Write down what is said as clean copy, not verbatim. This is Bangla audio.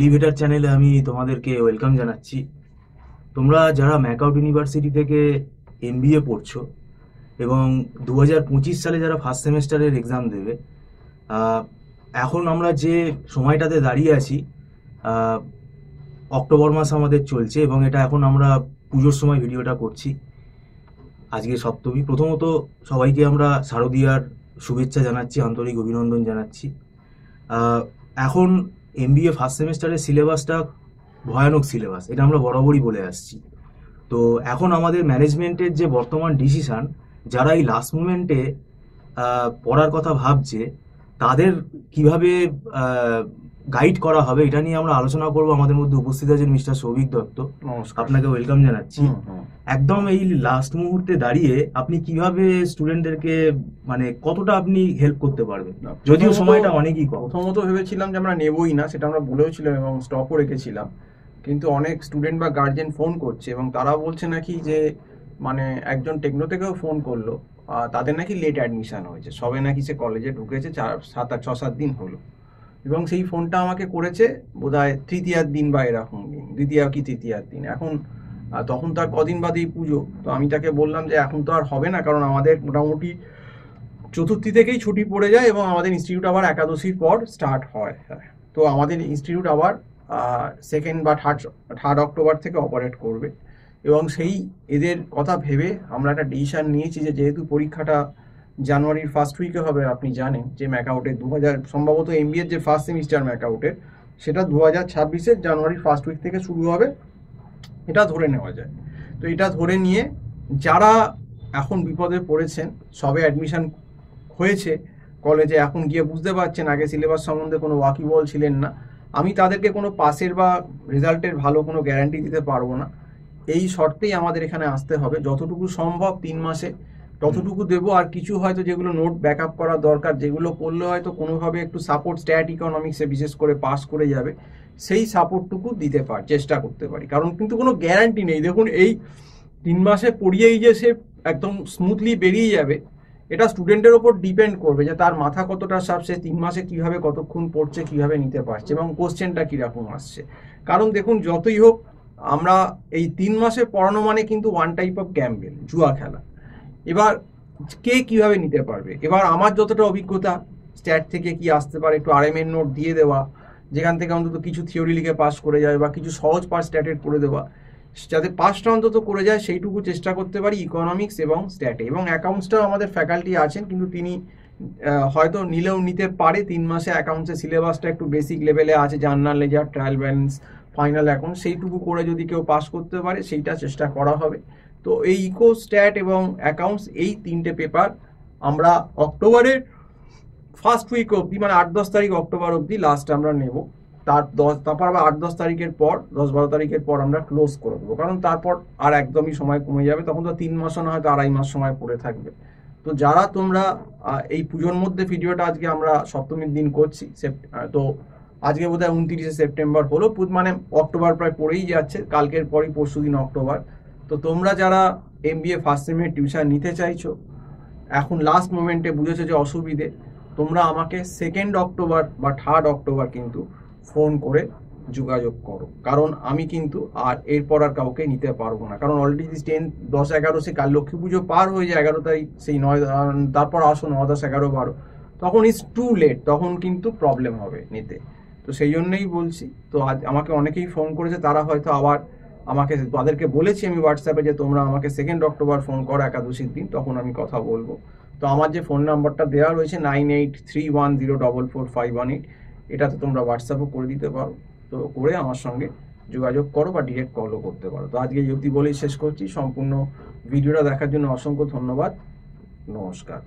এলিভেটর চ্যানেলে আমি তোমাদেরকে ওয়েলকাম জানাচ্ছি। তোমরা যারা ম্যাকআউট ইউনিভার্সিটি থেকে এমবিএ পড়ছো এবং 2025 সালে যারা ফার্স্ট সেমেস্টারের এক্সাম দেবে, আহ, এখন আমরা যে সময়টাতে দাঁড়িয়ে আছি, আহ, অক্টোবর মাস আমাদের চলছে এবং এটা এখন আমরা পুজোর সময় ভিডিওটা করছি। আজকে সপ্তমী। প্রথমত সবাইকে আমরা শারদীয়ার শুভেচ্ছা জানাচ্ছি, আন্তরিক অভিনন্দন জানাচ্ছি। আহ, এখন এমবিএ ফার্স্ট সেমেস্টারের সিলেবাসটা ভয়ানক সিলেবাস, এটা আমরা বরাবরই বলে আসছি। তো এখন আমাদের ম্যানেজমেন্টের যে বর্তমান ডিসিশন, যারা এই লাস্ট মুমেন্টে পড়ার কথা ভাবছে তাদের কিভাবে গাইড করা হবে, এটা নিয়ে আমরা আলোচনা করব। আমাদের মধ্যে উপস্থিত আছেন মিস্টার সৌভিক দত্ত, আপনাকে ওয়েলকাম জানাচ্ছি। একদম এই লাস্ট মুহূর্তে দাঁড়িয়ে আপনি কিভাবে স্টুডেন্টদেরকে মানে কতটা আপনি হেল্প করতে পারবেন, যদিও সময়টা অনেকই কম? প্রথমত ভেবেছিলাম যে আমরা নেবই না, সেটা আমরা বলেওছিলাম এবং স্টপও রেখেছিলাম। কিন্তু অনেক স্টুডেন্ট বা গার্জেন ফোন করছে এবং তারা বলছে নাকি যে মানে একজন টেকনো থেকেও ফোন করলো, তাদের নাকি লেট অ্যাডমিশন হয়েছে, সবে নাকি সে কলেজে ঢুকেছে 6-7 দিন হলো, এবং সেই ফোনটা আমাকে করেছে বোধহয় তৃতীয়ার দিন বা এরকম দিন, দ্বিতীয় কি তৃতীয়ার দিন। এখন তখন তার কদিন বাদেই পুজো। তো আমি তাকে বললাম যে এখন তো আর হবে না, কারণ আমাদের মোটামুটি চতুর্থী থেকেই ছুটি পড়ে যায় এবং আমাদের ইনস্টিটিউট আবার একাদশীর পর স্টার্ট হয়। তো আমাদের ইনস্টিটিউট আবার সেকেন্ড বা থার্ড অক্টোবর থেকে অপারেট করবে, এবং সেই এদের কথা ভেবে আমরা একটা ডিসিশন নিয়েছি যে যেহেতু পরীক্ষাটা জানুয়ারির ফার্স্ট উইকে হবে, আপনি জানেন যে ম্যাকআউটের সম্ভবত এমবিএর যে ফার্স্ট সেমিস্টার ম্যাকআউটের সেটা 2026-এর জানুয়ারির ফার্স্ট উইক থেকে শুরু হবে, এটা ধরে নেওয়া যায়। তো এটা ধরে নিয়ে যারা এখন বিপদে পড়েছেন, সবে অ্যাডমিশন হয়েছে কলেজে, এখন গিয়ে বুঝতে পারছেন আগে সিলেবাস সম্বন্ধে কোনো ওয়াকিবল ছিলেন না, আমি তাদেরকে কোনো পাসের বা রেজাল্টের ভালো কোনো গ্যারান্টি দিতে পারবো না। এই শর্তেই আমাদের এখানে আসতে হবে, যতটুকু সম্ভব 3 মাসে ততটুকু দেবো। আর কিছু হয়তো যেগুলো নোট ব্যাকআপ করা দরকার, যেগুলো করলে হয়তো কোনোভাবে একটু সাপোর্ট স্ট্যাট ইকোনমিক্সে বিশেষ করে পাস করে যাবে, সেই সাপোর্টটুকু দিতে চেষ্টা করতে পারি। কারণ কিন্তু কোনো গ্যারান্টি নেই। দেখুন, এই 3 মাসে পড়িয়েই যে সে একদম স্মুথলি বেরিয়ে যাবে, এটা স্টুডেন্টের ওপর ডিপেন্ড করবে যে তার মাথা কতটা সাপ, সে 3 মাসে কিভাবে কতক্ষণ পড়ছে, কিভাবে নিতে পারছে এবং কোশ্চেনটা কিরকম আসছে। কারণ দেখুন, যতই হোক আমরা এই 3 মাসে পড়ানো মানে কিন্তু ওয়ান টাইপ অফ গ্যাম্বেল, জুয়া খেলা। এবার কে কিভাবে নিতে পারবে? এবার আমার যতটা অভিজ্ঞতা, স্ট্যাট থেকে কি আসতে পারে, একটু আরএমএর নোট দিয়ে দেওয়া, যেখান থেকে অন্তত কিছু থিওরি লিখে পাস করে যায়, বা কিছু সহজ পাস স্ট্যাটের করে দেওয়া, যাতে পাসটা অন্তত করে যায় সেইটুকু চেষ্টা করতে পারি ইকোনমিক্স এবং স্ট্যাটে। এবং অ্যাকাউন্টসটাও আমাদের ফ্যাকাল্টি আছেন, কিন্তু তিনি হয়তো নিলেও নিতে পারে। 3 মাসে অ্যাকাউন্টসের সিলেবাসটা একটু বেসিক লেভেলে আছে, journal ledger, trial balance, final account, সেইটুকু করে যদি কেউ পাস করতে পারে সেইটা চেষ্টা করা হবে। তো এই ইকো, স্ট্যাট এবং অ্যাকাউন্টস, এই 3টে পেপার আমরা অক্টোবরের ফার্স্ট উইক অবধি, মানে 8-10 তারিখ অক্টোবর অবধি লাস্ট আমরা নেব। তারপর আবার 8-10 তারিখের পর, 10-12 তারিখের পর আমরা ক্লোজ করে দেবো, কারণ তারপর আর একদমই সময় কমে যাবে, তখন তো 3 মাসও না, হয়তো 2.5 মাস সময় পড়ে থাকবে। তো যারা তোমরা এই পুজোর মধ্যে ভিডিওটা আজকে আমরা সপ্তমীর দিন করছি, তো আজকে বোধহয় 29শে সেপ্টেম্বর হলো, মানে অক্টোবর প্রায় পড়েই যাচ্ছে, কালকের পরই পরশু দিন অক্টোবর। তো তোমরা যারা এমবিএ ফার্স্ট সেমের টিউশন নিতে চাইছো, এখন লাস্ট মোমেন্টে বুঝেছো যে অসুবিধে, তোমরা আমাকে 2nd অক্টোবর বা 3rd অক্টোবর কিন্তু ফোন করে যোগাযোগ করো, কারণ আমি কিন্তু আর এরপর আর কাউকে নিতে পারবো না। কারণ অলরেডি 10-11 সে কাল লক্ষ্মী পুজো পার হয়ে যায়, 11 তারিখ, সেই 9, তারপর আসো 9-10-11-12, তখন ইজ টু লেট, তখন কিন্তু প্রবলেম হবে নিতে। তো সেই জন্যই বলছি। তো আজ আমাকে অনেকেই ফোন করেছে, তারা হয়তো আবার আমাকে, তাদেরকে বলেছি আমি হোয়াটসঅ্যাপে যে তোমরা আমাকে 2nd অক্টোবর ফোন করো একাদশীর দিন, তখন আমি কথা বলবো। তো আমার যে ফোন নাম্বারটা দেওয়া রয়েছে 9831044518, এটাতে তোমরা হোয়াটসঅ্যাপও করে দিতে পারো। তো করে আমার সঙ্গে যোগাযোগ করো বা ডিরেক্ট কলও করতে পারো। তো আজকে এই অবধি বলেই শেষ করছি। সম্পূর্ণ ভিডিওটা দেখার জন্য অসংখ্য ধন্যবাদ। নমস্কার।